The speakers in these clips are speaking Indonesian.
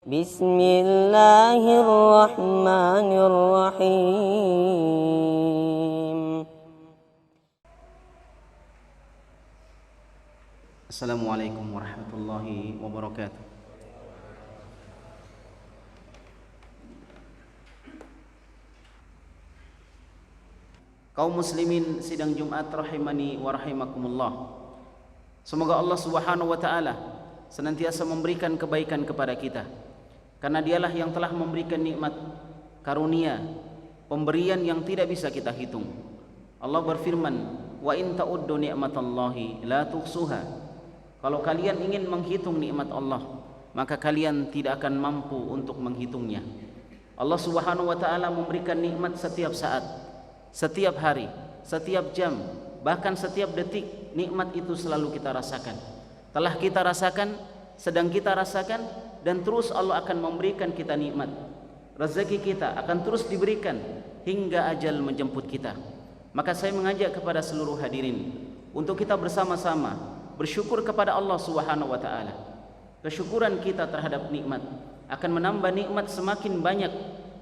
Bismillahirrahmanirrahim. Assalamualaikum warahmatullahi wabarakatuh. Kaum muslimin sidang Jumat rahimani wa rahimakumullah. Semoga Allah Subhanahu wa taala senantiasa memberikan kebaikan kepada kita, karena dialah yang telah memberikan nikmat, karunia, pemberian yang tidak bisa kita hitung. Allah berfirman, wa in ta'uddu ni'matallahi la tuhsuha. Kalau kalian ingin menghitung nikmat Allah, maka kalian tidak akan mampu untuk menghitungnya. Allah Subhanahu wa taala memberikan nikmat setiap saat, setiap hari, setiap jam, bahkan setiap detik. Nikmat itu selalu kita rasakan, telah kita rasakan, sedang kita rasakan, dan terus Allah akan memberikan kita nikmat. Rezeki kita akan terus diberikan hingga ajal menjemput kita. Maka saya mengajak kepada seluruh hadirin untuk kita bersama-sama bersyukur kepada Allah Subhanahu wa taala. Kesyukuran kita terhadap nikmat akan menambah nikmat semakin banyak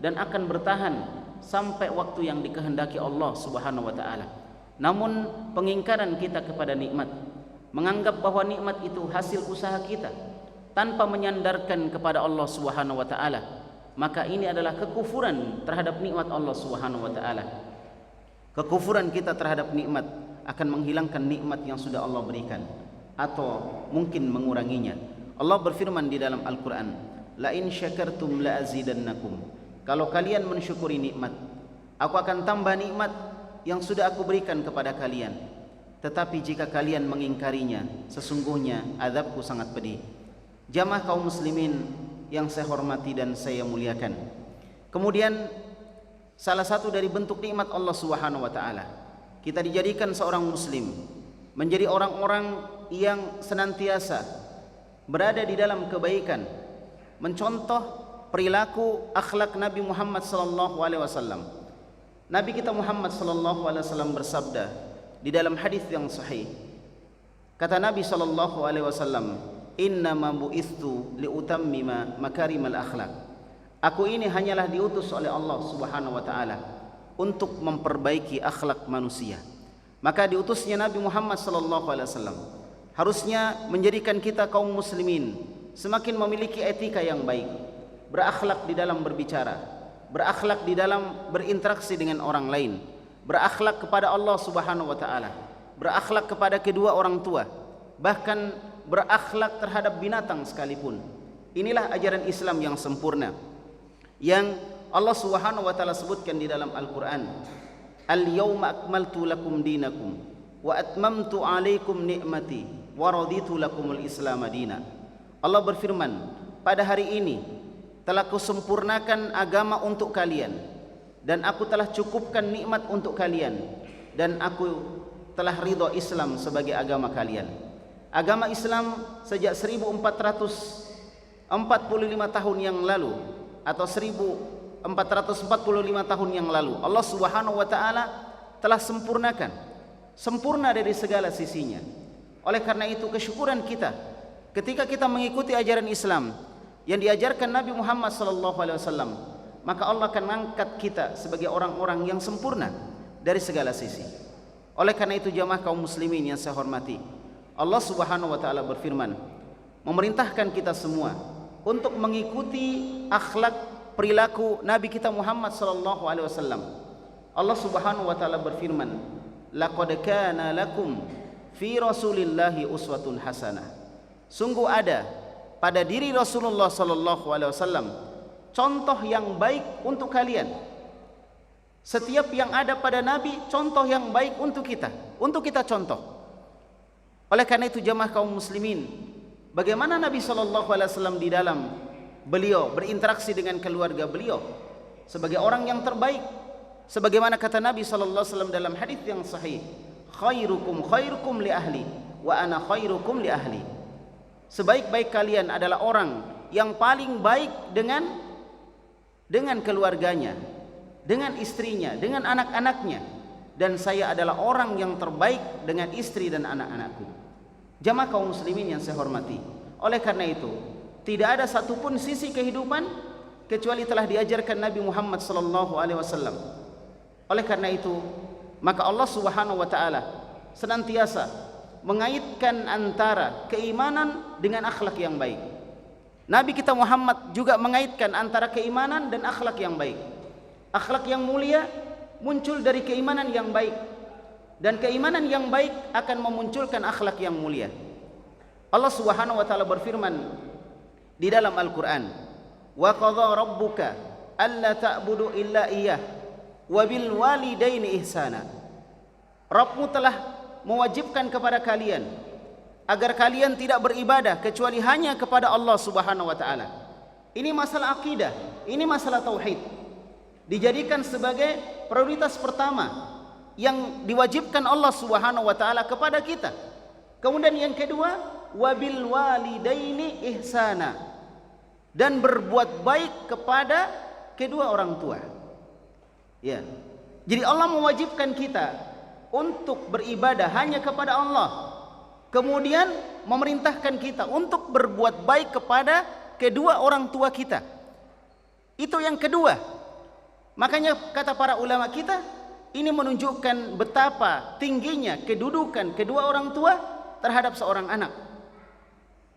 dan akan bertahan sampai waktu yang dikehendaki Allah Subhanahu wa taala. Namun pengingkaran kita kepada nikmat, menganggap bahwa nikmat itu hasil usaha kita tanpa menyandarkan kepada Allah Subhanahu wa taala, maka ini adalah kekufuran terhadap nikmat Allah Subhanahu wa taala. Kekufuran kita terhadap nikmat akan menghilangkan nikmat yang sudah Allah berikan atau mungkin menguranginya. Allah berfirman di dalam Al-Qur'an, la in syakartum la azidannakum. Kalau kalian mensyukuri nikmat, aku akan tambah nikmat yang sudah aku berikan kepada kalian. Tetapi jika kalian mengingkarinya, sesungguhnya azabku sangat pedih. Jamaah kaum muslimin yang saya hormati dan saya muliakan. Kemudian salah satu dari bentuk nikmat Allah Subhanahu wa taala, kita dijadikan seorang muslim, menjadi orang-orang yang senantiasa berada di dalam kebaikan, mencontoh perilaku akhlak Nabi Muhammad sallallahu alaihi wasallam. Nabi kita Muhammad sallallahu alaihi wasallam bersabda di dalam hadis yang sahih. Kata Nabi sallallahu alaihi wasallam, "Innama bu'itsu liutammima makarimal akhlak." Aku ini hanyalah diutus oleh Allah Subhanahu wa taala untuk memperbaiki akhlak manusia. Maka diutusnya Nabi Muhammad sallallahu alaihi wasallam harusnya menjadikan kita kaum muslimin semakin memiliki etika yang baik, berakhlak di dalam berbicara, berakhlak di dalam berinteraksi dengan orang lain, berakhlak kepada Allah Subhanahu wa taala, berakhlak kepada kedua orang tua, bahkan berakhlak terhadap binatang sekalipun. Inilah ajaran Islam yang sempurna yang Allah Subhanahu wa taala sebutkan di dalam Al-Qur'an, "Al-yauma akmaltu lakum dinakum wa atmamtu 'alaikum ni'mati wa raditu lakumul Islam madina." Allah berfirman, pada hari ini telah kusempurnakan agama untuk kalian, dan aku telah cukupkan nikmat untuk kalian, dan aku telah ridho Islam sebagai agama kalian. Agama Islam sejak 1445 tahun yang lalu atau 1445 tahun yang lalu Allah Subhanahu wa taala telah sempurnakan, sempurna dari segala sisinya. Oleh karena itu kesyukuran kita ketika kita mengikuti ajaran Islam yang diajarkan Nabi Muhammad sallallahu alaihi wasallam, maka Allah akan mengangkat kita sebagai orang-orang yang sempurna dari segala sisi. Oleh karena itu jamaah kaum muslimin yang saya hormati, Allah Subhanahu wa taala berfirman, memerintahkan kita semua untuk mengikuti akhlak perilaku Nabi kita Muhammad sallallahu alaihi wasallam. Allah Subhanahu wa taala berfirman, laqad kana lakum fi rasulillahi uswatun hasanah. Sungguh ada pada diri Rasulullah sallallahu alaihi wasallam contoh yang baik untuk kalian. Setiap yang ada pada Nabi contoh yang baik untuk kita contoh. Oleh karena itu jamaah kaum muslimin, bagaimana Nabi sallallahu alaihi wasallam di dalam beliau berinteraksi dengan keluarga beliau sebagai orang yang terbaik, sebagaimana kata Nabi sallallahu alaihi wasallam dalam hadis yang sahih, khairukum li ahli wa ana khairukum li ahli. Sebaik-baik kalian adalah orang yang paling baik dengan keluarganya, dengan istrinya, dengan anak-anaknya, dan saya adalah orang yang terbaik dengan istri dan anak-anakku. Jamaah kaum muslimin yang saya hormati, oleh karena itu tidak ada satupun sisi kehidupan kecuali telah diajarkan Nabi Muhammad sallallahu alaihi wasallam. Oleh karena itu, maka Allah Subhanahu wa taala senantiasa mengaitkan antara keimanan dengan akhlak yang baik. Nabi kita Muhammad juga mengaitkan antara keimanan dan akhlak yang baik. Akhlak yang mulia muncul dari keimanan yang baik, dan keimanan yang baik akan memunculkan akhlak yang mulia. Allah Subhanahu wa taala berfirman di dalam Al-Qur'an, "Wa qadha rabbuka alla ta'budu illa iyyah wa bil walidaini ihsana." Rabbmu telah mewajibkan kepada kalian agar kalian tidak beribadah kecuali hanya kepada Allah Subhanahu wa taala. Ini masalah akidah, ini masalah tauhid. Dijadikan sebagai prioritas pertama yang diwajibkan Allah Subhanahu wa taala kepada kita. Kemudian yang kedua, wabil walidaini ihsana, dan berbuat baik kepada kedua orang tua. Ya. Jadi Allah mewajibkan kita untuk beribadah hanya kepada Allah. Kemudian memerintahkan kita untuk berbuat baik kepada kedua orang tua kita. Itu yang kedua. Makanya kata para ulama kita, ini menunjukkan betapa tingginya kedudukan kedua orang tua terhadap seorang anak.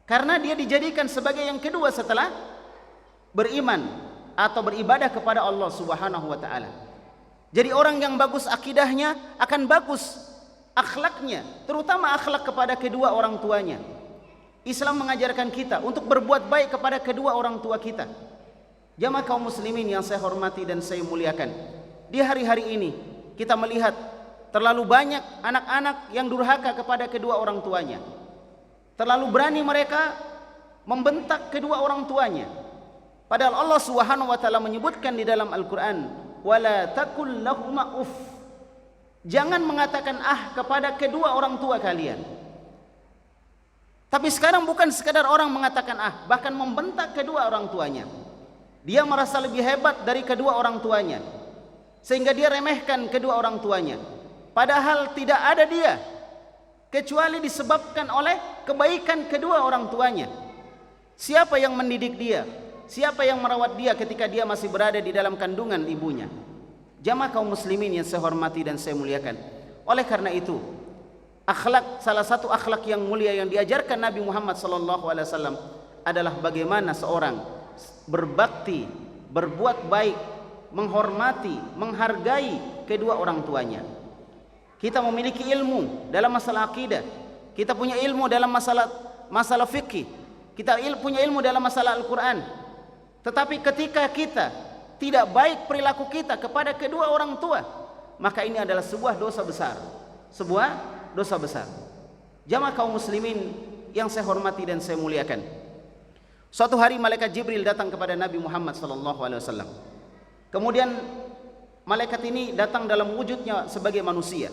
Karena dia dijadikan sebagai yang kedua setelah beriman atau beribadah kepada Allah Subhanahu wa taala. Jadi orang yang bagus akidahnya akan bagus akhlaknya, terutama akhlak kepada kedua orang tuanya. Islam mengajarkan kita untuk berbuat baik kepada kedua orang tua kita. Jamaah kaum muslimin yang saya hormati dan saya muliakan, di hari-hari ini kita melihat terlalu banyak anak-anak yang durhaka kepada kedua orang tuanya. Terlalu berani mereka membentak kedua orang tuanya. Padahal Allah Subhanahu wa taala menyebutkan di dalam Al-Qur'an, "Wala taqul lahuma uff." Jangan mengatakan kepada kedua orang tua kalian. Tapi sekarang bukan sekadar orang mengatakan bahkan membentak kedua orang tuanya. Dia merasa lebih hebat dari kedua orang tuanya, sehingga dia remehkan kedua orang tuanya. Padahal tidak ada dia kecuali disebabkan oleh kebaikan kedua orang tuanya. Siapa yang mendidik dia? Siapa yang merawat dia ketika dia masih berada di dalam kandungan ibunya? Jamaah kaum muslimin yang saya hormati dan saya muliakan. Oleh karena itu, akhlak, salah satu akhlak yang mulia yang diajarkan Nabi Muhammad SAW adalah bagaimana seorang berbakti, berbuat baik, menghormati, menghargai kedua orang tuanya. Kita memiliki ilmu dalam masalah akidah, kita punya ilmu dalam masalah fikih, kita punya ilmu dalam masalah Al-Quran. Tetapi ketika kita tidak baik perilaku kita kepada kedua orang tua, maka ini adalah sebuah dosa besar. Sebuah dosa besar. Jamaah kaum muslimin yang saya hormati dan saya muliakan, suatu hari malaikat Jibril datang kepada Nabi Muhammad SAW. Kemudian malaikat ini datang dalam wujudnya sebagai manusia.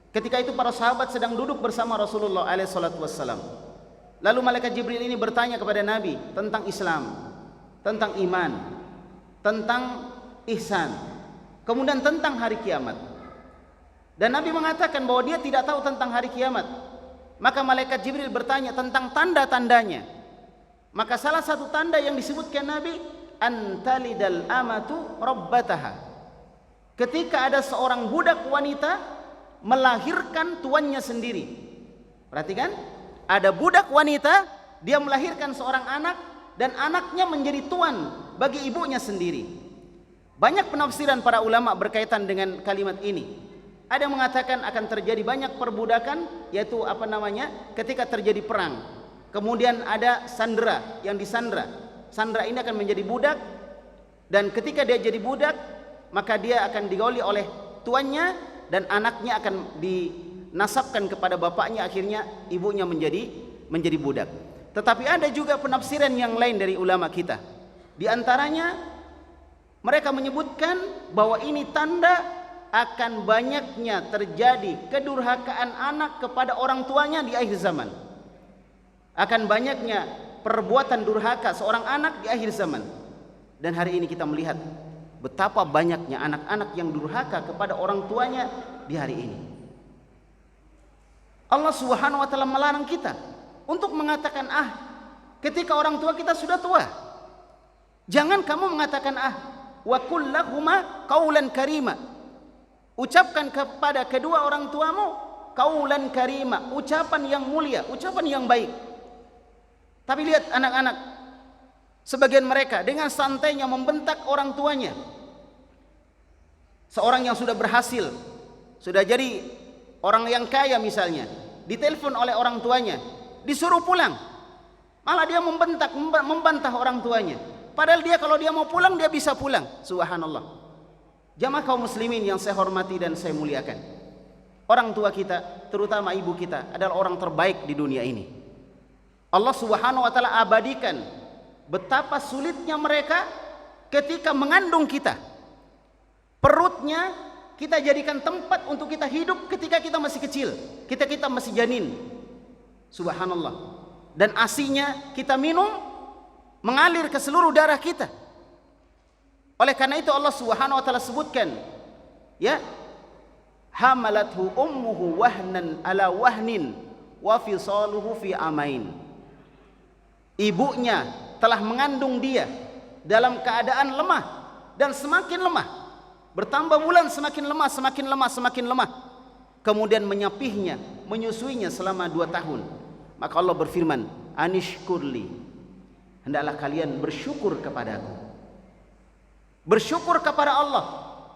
Ketika itu para sahabat sedang duduk bersama Rasulullah SAW. Lalu malaikat Jibril ini bertanya kepada Nabi tentang Islam, tentang iman, tentang ihsan, kemudian tentang hari kiamat. Dan Nabi mengatakan bahwa dia tidak tahu tentang hari kiamat. Maka malaikat Jibril bertanya tentang tanda-tandanya. Maka salah satu tanda yang disebutkan Nabi, antalidal amatu rabbataha. Ketika ada seorang budak wanita melahirkan tuannya sendiri. Perhatikan, ada budak wanita, dia melahirkan seorang anak dan anaknya menjadi tuan bagi ibunya sendiri. Banyak penafsiran para ulama berkaitan dengan kalimat ini. Ada yang mengatakan akan terjadi banyak perbudakan, yaitu ketika terjadi perang. Kemudian ada sandera yang disandra. Sandera ini akan menjadi budak, dan ketika dia jadi budak, maka dia akan digauli oleh tuannya, dan anaknya akan dinasabkan kepada bapaknya, akhirnya ibunya menjadi budak. Tetapi ada juga penafsiran yang lain dari ulama kita. Di antaranya mereka menyebutkan bahwa ini tanda akan banyaknya terjadi kedurhakaan anak kepada orang tuanya di akhir zaman. Akan banyaknya perbuatan durhaka seorang anak di akhir zaman. Dan hari ini kita melihat betapa banyaknya anak-anak yang durhaka kepada orang tuanya di hari ini. Allah Subhanahu wa taala melarang kita untuk mengatakan ketika orang tua kita sudah tua. Jangan kamu mengatakan wa qul lahuma qaulan karima. Ucapkan kepada kedua orang tuamu qaulan karima, ucapan yang mulia, ucapan yang baik. Tapi lihat anak-anak, sebagian mereka dengan santainya membentak orang tuanya. Seorang yang sudah berhasil, sudah jadi orang yang kaya misalnya, ditelepon oleh orang tuanya, disuruh pulang, malah dia membentak, membantah orang tuanya. Padahal dia kalau dia mau pulang, dia bisa pulang. Subhanallah. Jamaah kaum muslimin yang saya hormati dan saya muliakan, orang tua kita, terutama ibu kita, adalah orang terbaik di dunia ini. Allah Subhanahu wa taala abadikan betapa sulitnya mereka ketika mengandung kita. Perutnya kita jadikan tempat untuk kita hidup ketika kita masih kecil, kita masih janin. Subhanallah. Dan asinya kita minum mengalir ke seluruh darah kita. Oleh karena itu Allah Subhanahu wa taala sebutkan, ya, hamalathu ummuhu wahnan ala wahnin wa fisaluhu fi amain. Ibunya telah mengandung dia dalam keadaan lemah dan semakin lemah. Bertambah bulan semakin lemah, semakin lemah, semakin lemah. Kemudian menyapihnya, menyusuinya selama 2 tahun. Maka Allah berfirman, anishkurli, hendaklah kalian bersyukur kepadaku. Bersyukur kepada Allah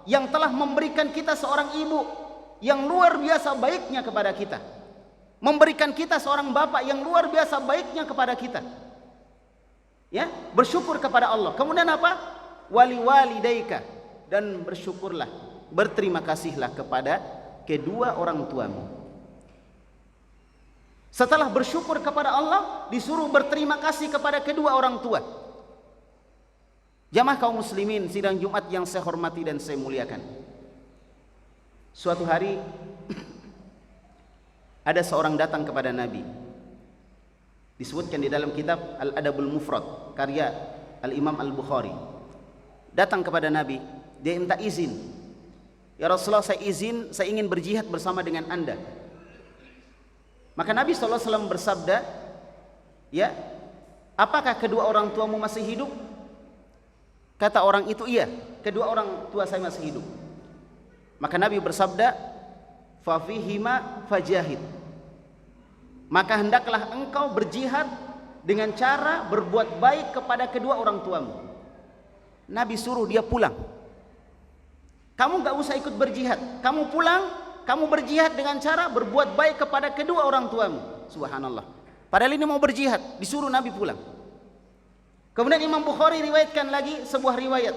yang telah memberikan kita seorang ibu yang luar biasa baiknya kepada kita, memberikan kita seorang bapak yang luar biasa baiknya kepada kita. Ya, bersyukur kepada Allah. Kemudian apa? Wali walidaika, dan bersyukurlah, berterima kasihlah kepada kedua orang tuamu. Setelah bersyukur kepada Allah, disuruh berterima kasih kepada kedua orang tua. Jamaah kaum muslimin sidang Jumat yang saya hormati dan saya muliakan. Suatu hari ada seorang datang kepada Nabi. Disebutkan di dalam kitab Al-Adabul Mufrad karya Al-Imam Al-Bukhari. Datang kepada Nabi, dia minta izin. Ya Rasulullah, saya izin, saya ingin berjihad bersama dengan Anda. Maka Nabi SAW bersabda, ya, apakah kedua orang tuamu masih hidup? Kata orang itu, iya, kedua orang tua saya masih hidup. Maka Nabi bersabda, fafihima fajahid, maka hendaklah engkau berjihad dengan cara berbuat baik kepada kedua orang tuamu. Nabi suruh dia pulang. Kamu gak usah ikut berjihad, kamu pulang, kamu berjihad dengan cara berbuat baik kepada kedua orang tuamu. Subhanallah. Padahal ini mau berjihad, disuruh Nabi pulang. Kemudian Imam Bukhari riwayatkan lagi sebuah riwayat,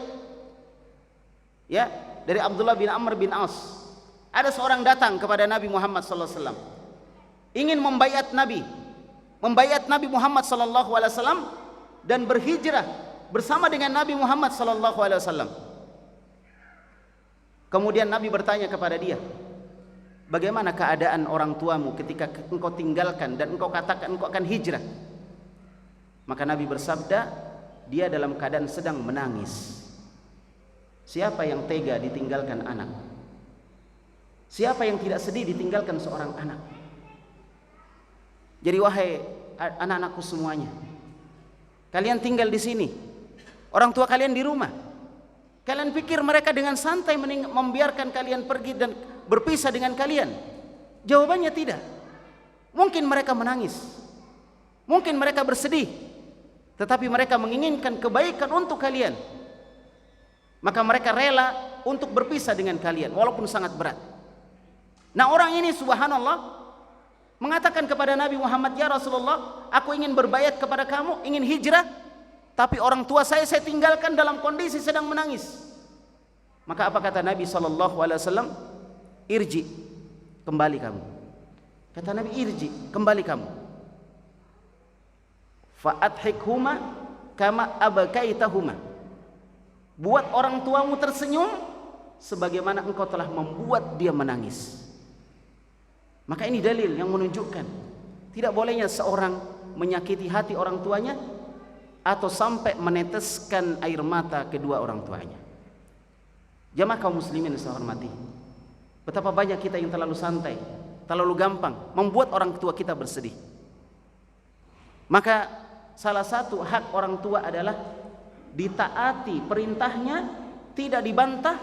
ya, dari Abdullah bin Amr bin As. Ada seorang datang kepada Nabi Muhammad SAW, ingin membaiat Nabi Muhammad SAW dan berhijrah bersama dengan Nabi Muhammad SAW. Kemudian Nabi bertanya kepada dia, bagaimana keadaan orang tuamu ketika engkau tinggalkan dan engkau katakan engkau akan hijrah? Maka Nabi bersabda, dia dalam keadaan sedang menangis. Siapa yang tega ditinggalkan anak? Siapa yang tidak sedih ditinggalkan seorang anak? Jadi wahai anak-anakku semuanya, kalian tinggal di sini, orang tua kalian di rumah. Kalian pikir mereka dengan santai membiarkan kalian pergi dan berpisah dengan kalian? Jawabannya tidak. Mungkin mereka menangis, mungkin mereka bersedih, tetapi mereka menginginkan kebaikan untuk kalian. Maka mereka rela untuk berpisah dengan kalian walaupun sangat berat. Nah, orang ini subhanallah mengatakan kepada Nabi Muhammad, ya Rasulullah, aku ingin berbaiat kepada kamu, ingin hijrah, tapi orang tua saya tinggalkan dalam kondisi sedang menangis. Maka apa kata Nabi SAW? Irji, kembali kamu. Kata Nabi, irji, kembali kamu. Fa'adhikhuma kama abakaitahuma. Buat orang tuamu tersenyum sebagaimana engkau telah membuat dia menangis. Maka ini dalil yang menunjukkan tidak bolehnya seorang menyakiti hati orang tuanya atau sampai meneteskan air mata kedua orang tuanya. Jamaah kaum muslimin yang saya hormati, betapa banyak kita yang terlalu santai, terlalu gampang membuat orang tua kita bersedih. Maka salah satu hak orang tua adalah ditaati perintahnya, tidak dibantah,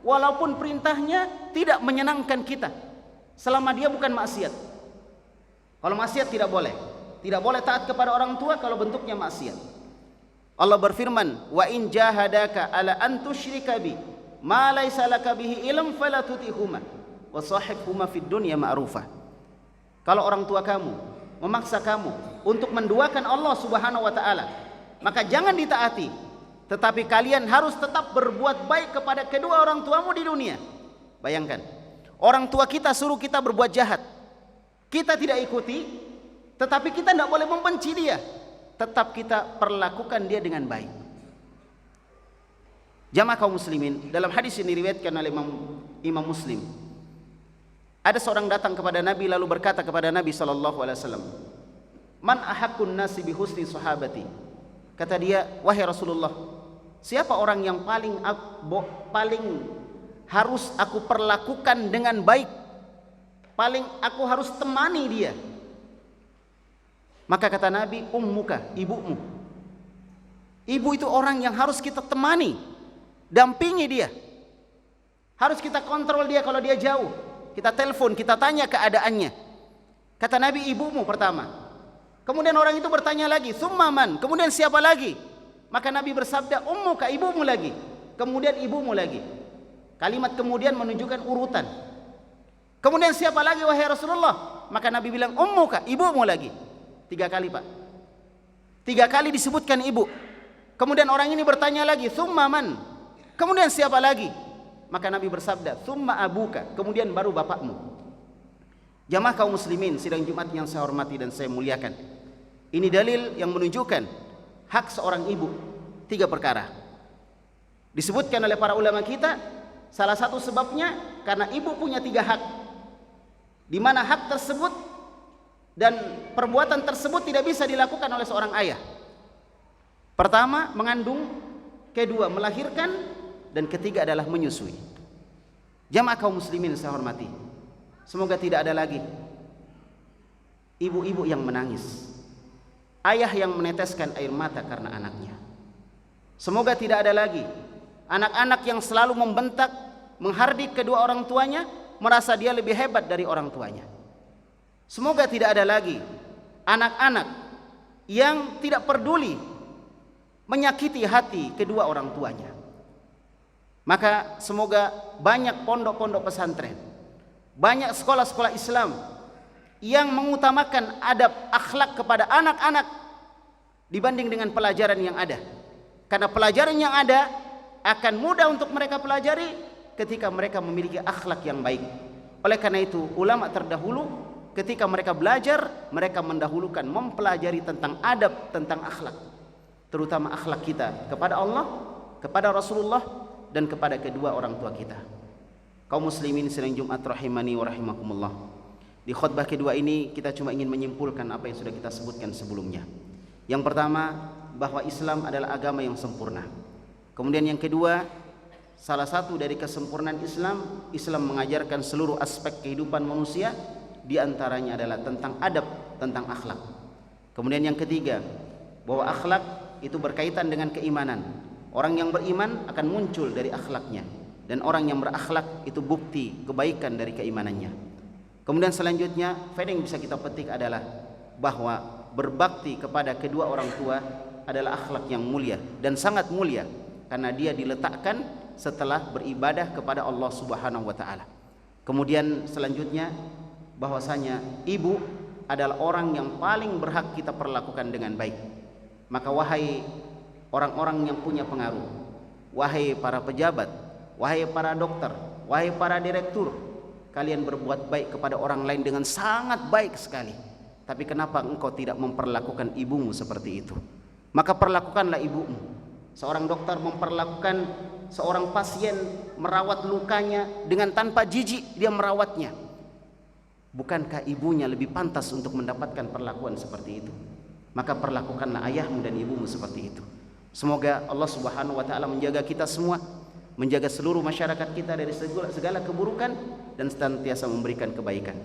walaupun perintahnya tidak menyenangkan kita, selama dia bukan maksiat. Kalau maksiat tidak boleh. Tidak boleh taat kepada orang tua kalau bentuknya maksiat. Allah berfirman, "Wa in jahadaka ala an tusyrika bi ma laysa laka bihi ilm fala tutihuma wa sahibhuma fid dunya ma'rufa." Kalau orang tua kamu memaksa kamu untuk menduakan Allah Subhanahu wa taala, maka jangan ditaati, tetapi kalian harus tetap berbuat baik kepada kedua orang tuamu di dunia. Bayangkan, orang tua kita suruh kita berbuat jahat, kita tidak ikuti, tetapi kita tidak boleh membenci dia, tetap kita perlakukan dia dengan baik. Jamaah kaum muslimin, dalam hadis yang diriwayatkan oleh Imam Muslim, ada seorang datang kepada Nabi lalu berkata kepada Nabi SAW, "Man ahaqqun nasi bi husni sahabati?" Kata dia, "Wahai Rasulullah, siapa orang yang paling harus aku perlakukan dengan baik, paling aku harus temani dia?" Maka kata Nabi, "Ummuka, ibumu." Ibu itu orang yang harus kita temani, dampingi dia, harus kita kontrol dia. Kalau dia jauh, kita telepon, kita tanya keadaannya. Kata Nabi, ibumu pertama. Kemudian orang itu bertanya lagi, "Tsumma man?" Kemudian siapa lagi? Maka Nabi bersabda, "Ummuka," ibumu lagi. Kemudian ibumu lagi. Kalimat kemudian menunjukkan urutan. Kemudian siapa lagi wahai Rasulullah? Maka Nabi bilang, "Ummuka," ibumu lagi. 3 kali, Pak. 3 kali disebutkan ibu. Kemudian orang ini bertanya lagi, "Tsumma man?" Kemudian siapa lagi? Maka Nabi bersabda, "Tsumma abuka," kemudian baru bapakmu. Jamaah kaum muslimin sidang Jumat yang saya hormati dan saya muliakan, ini dalil yang menunjukkan hak seorang ibu 3 perkara. Disebutkan oleh para ulama kita, salah satu sebabnya karena ibu punya 3 hak, di mana hak tersebut dan perbuatan tersebut tidak bisa dilakukan oleh seorang ayah. Pertama, mengandung; kedua, melahirkan; dan ketiga adalah menyusui. Jamaah kaum muslimin saya hormati, semoga tidak ada lagi ibu-ibu yang menangis, ayah yang meneteskan air mata karena anaknya. Semoga tidak ada lagi anak-anak yang selalu membentak, menghardik kedua orang tuanya, merasa dia lebih hebat dari orang tuanya. Semoga tidak ada lagi anak-anak yang tidak peduli menyakiti hati kedua orang tuanya. Maka semoga banyak pondok-pondok pesantren, banyak sekolah-sekolah Islam yang mengutamakan adab akhlak kepada anak-anak dibanding dengan pelajaran yang ada. Karena pelajaran yang ada akan mudah untuk mereka pelajari ketika mereka memiliki akhlak yang baik. Oleh karena itu, ulama terdahulu ketika mereka belajar, mereka mendahulukan mempelajari tentang adab, tentang akhlak, terutama akhlak kita kepada Allah, kepada Rasulullah, dan kepada kedua orang tua kita. Kaum muslimin sidang Jumat rahimani wa rahimakumullah. Di khutbah kedua ini kita cuma ingin menyimpulkan apa yang sudah kita sebutkan sebelumnya. Yang pertama, bahwa Islam adalah agama yang sempurna. Kemudian yang kedua, salah satu dari kesempurnaan Islam, Islam mengajarkan seluruh aspek kehidupan manusia, di antaranya adalah tentang adab, tentang akhlak. Kemudian yang ketiga, bahwa akhlak itu berkaitan dengan keimanan. Orang yang beriman akan muncul dari akhlaknya, dan orang yang berakhlak itu bukti kebaikan dari keimanannya. Kemudian selanjutnya, faedah yang bisa kita petik adalah bahwa berbakti kepada kedua orang tua adalah akhlak yang mulia dan sangat mulia, karena dia diletakkan setelah beribadah kepada Allah Subhanahu wa taala. Kemudian selanjutnya, bahwasanya ibu adalah orang yang paling berhak kita perlakukan dengan baik. Maka wahai orang-orang yang punya pengaruh, wahai para pejabat, wahai para dokter, wahai para direktur, kalian berbuat baik kepada orang lain dengan sangat baik sekali. Tapi kenapa engkau tidak memperlakukan ibumu seperti itu? Maka perlakukanlah ibumu. Seorang dokter memperlakukan seorang pasien, merawat lukanya dengan tanpa jijik dia merawatnya. Bukankah ibunya lebih pantas untuk mendapatkan perlakuan seperti itu? Maka perlakukanlah ayahmu dan ibumu seperti itu. Semoga Allah Subhanahu wa taala menjaga kita semua, menjaga seluruh masyarakat kita dari segala keburukan, dan senantiasa memberikan kebaikan.